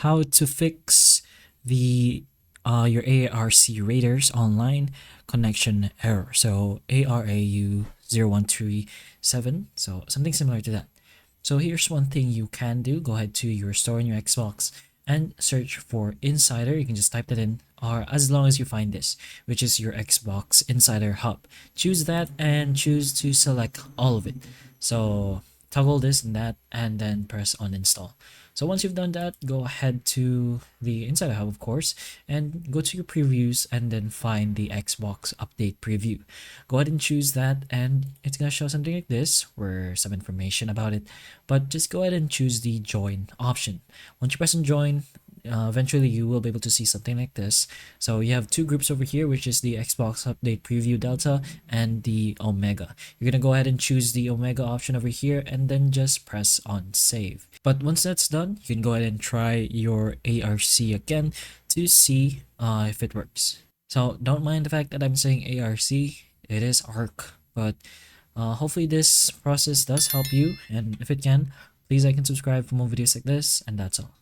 how to fix the your ARC Raiders online connection error. So ARAU0137. So something similar to that. So here's one thing you can do. Go ahead to your store on your Xbox and search for Insider. You can just type that in, or as long as you find this, which is your Xbox Insider Hub. Choose that and choose to select all of it. So toggle this and that, and then press uninstall. So once you've done that, go ahead to the Insider Hub, of course, and go to your previews and then find the Xbox Update Preview. Go ahead and choose that, and it's gonna show something like this, where some information about it, but just go ahead and choose the join option. Once you press on join, eventually you will be able to see something like this. So you have two groups over here, which is the Xbox Update Preview Delta and the Omega. You're gonna go ahead and choose the Omega option over here and then just press on save. But once that's done, you can go ahead and try your ARC again to see if it works. So don't mind the fact that I'm saying ARC, it is ARC, but hopefully this process does help you, and if it can, please like and subscribe for more videos like this, and that's all.